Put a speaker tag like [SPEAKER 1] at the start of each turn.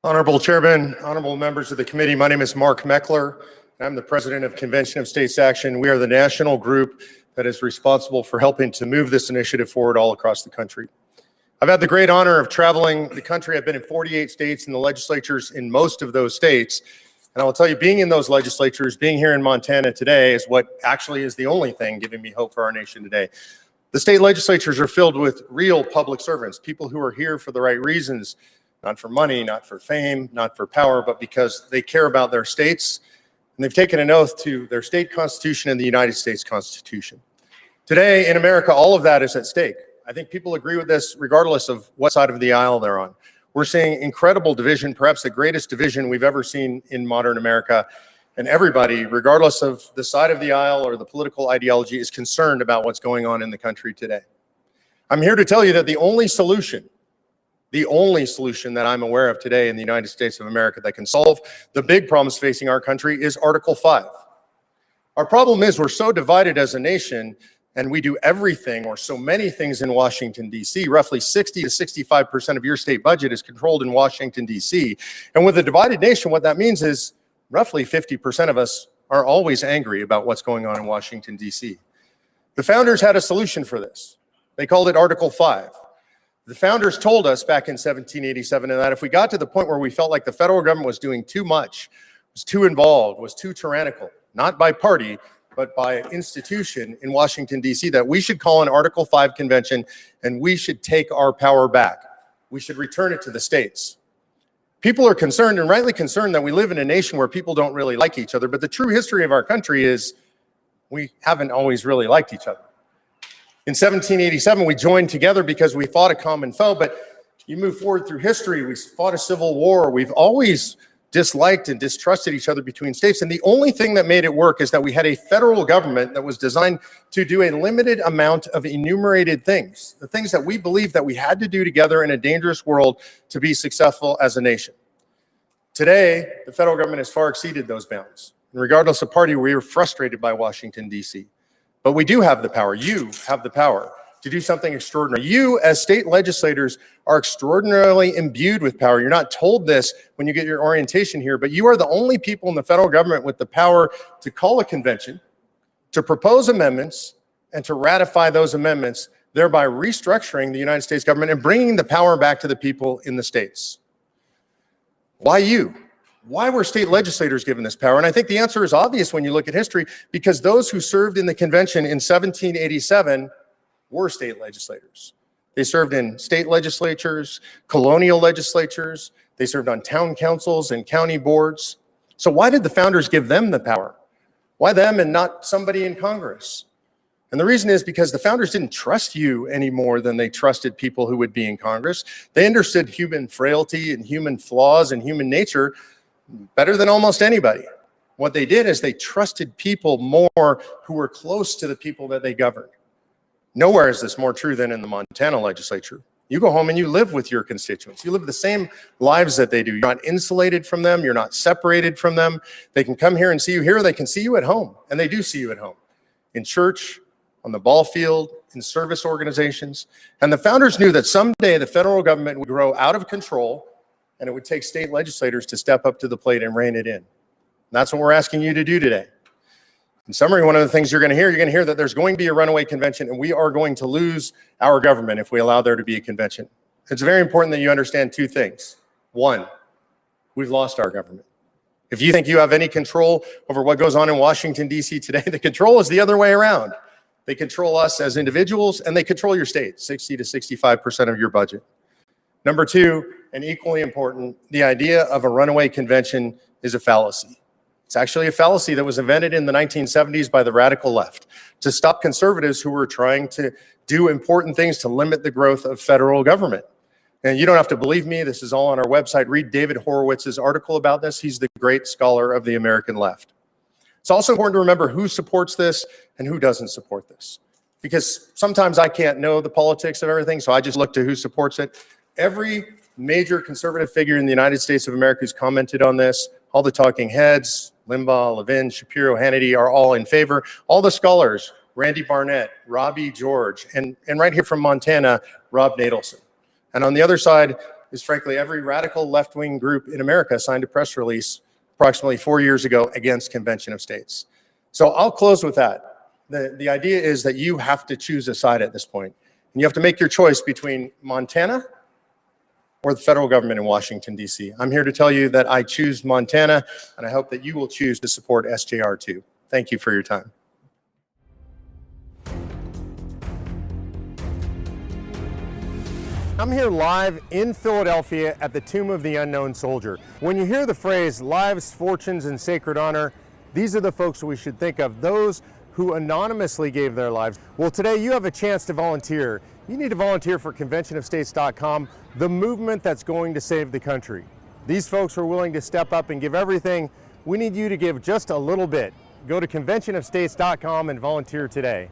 [SPEAKER 1] Honorable Chairman, honorable members of the committee, my name is Mark Meckler. I'm the president of Convention of States Action. We are the national group that is responsible for helping to move this initiative forward all across the country. I've had the great honor of traveling the country. I've been in 48 states and the legislatures in most of those states. And I will tell you, being in those legislatures, being here in Montana today is what actually is the only thing giving me hope for our nation today. The state legislatures are filled with real public servants, people who are here for the right reasons, not for money, not for fame, not for power, but because they care about their states. And they've taken an oath to their state constitution and the United States Constitution. Today in America, all of that is at stake. I think people agree with this regardless of what side of the aisle they're on. We're seeing incredible division, perhaps the greatest division we've ever seen in modern America. And everybody, regardless of the side of the aisle or the political ideology, is concerned about what's going on in the country today. I'm here to tell you that the only solution that I'm aware of today in the United States of America that can solve the big problems facing our country is Article 5. Our problem is we're so divided as a nation, and we do everything or so many things in Washington, D.C. Roughly 60 to 65% of your state budget is controlled in Washington, D.C. And with a divided nation, what that means is roughly 50% of us are always angry about what's going on in Washington, D.C. The founders had a solution for this. They called it Article 5. The founders told us back in 1787 that if we got to the point where we felt like the federal government was doing too much, was too involved, was too tyrannical, not by party, but by institution in Washington, D.C., that we should call an Article 5 convention and we should take our power back. We should return it to the states. People are concerned, and rightly concerned, that we live in a nation where people don't really like each other, but the true history of our country is we haven't always really liked each other. In 1787, we joined together because we fought a common foe, but you move forward through history, we fought a civil war, we've always disliked and distrusted each other between states, and the only thing that made it work is that we had a federal government that was designed to do a limited amount of enumerated things, the things that we believed that we had to do together in a dangerous world to be successful as a nation. Today, the federal government has far exceeded those bounds. And regardless of party, we are frustrated by Washington, D.C. But we do have the power. You have the power to do something extraordinary. You, as state legislators, are extraordinarily imbued with power. You're not told this when you get your orientation here, but you are the only people in the federal government with the power to call a convention, to propose amendments, and to ratify those amendments, thereby restructuring the United States government and bringing the power back to the people in the states. Why you? Why were state legislators given this power? And I think the answer is obvious when you look at history, because those who served in the convention in 1787 were state legislators. They served in state legislatures, colonial legislatures, they served on town councils and county boards. So why did the founders give them the power? Why them and not somebody in Congress? And the reason is because the founders didn't trust you any more than they trusted people who would be in Congress. They understood human frailty and human flaws and human nature better than almost anybody. What they did is they trusted people more who were close to the people that they governed. Nowhere is this more true than in the Montana legislature. You go home and you live with your constituents. You live the same lives that they do. You're not insulated from them. You're not separated from them. They can come here and see you here. They can see you at home, and they do see you at home, in church, on the ball field, in service organizations. And the founders knew that someday the federal government would grow out of control, and it would take state legislators to step up to the plate and rein it in. And that's what we're asking you to do today. In summary, one of the things you're going to hear that there's going to be a runaway convention, and we are going to lose our government if we allow there to be a convention. It's very important that you understand two things. One, we've lost our government. If you think you have any control over what goes on in Washington, D.C. today, the control is the other way around. They control us as individuals, and they control your state, 60 to 65% of your budget. Number two, and equally important, the idea of a runaway convention is a fallacy. It's actually a fallacy that was invented in the 1970s by the radical left to stop conservatives who were trying to do important things to limit the growth of federal government. And you don't have to believe me, this is all on our website. Read David Horowitz's article about this. He's the great scholar of the American left. It's also important to remember who supports this and who doesn't support this, because sometimes I can't know the politics of everything, so I just look to who supports it. Every major conservative figure in the United States of America who's commented on this, all the talking heads, Limbaugh, Levin, Shapiro, Hannity, are all in favor. All the scholars, Randy Barnett, Robbie George, and right here from Montana, Rob Nadelson. And on the other side is frankly every radical left-wing group in America signed a press release approximately 4 years ago against Convention of States. So I'll close with that. The idea is that you have to choose a side at this point. And you have to make your choice between Montana or the federal government in Washington, D.C. I'm here to tell you that I choose Montana, and I hope that you will choose to support SJR 2. Thank you for your time. I'm here live in Philadelphia at the Tomb of the Unknown Soldier. When you hear the phrase lives, fortunes, and sacred honor, these are the folks we should think of, those who anonymously gave their lives. Well, today you have a chance to volunteer. You need to volunteer for conventionofstates.com, the movement that's going to save the country. These folks are willing to step up and give everything. We need you to give just a little bit. Go to conventionofstates.com and volunteer today.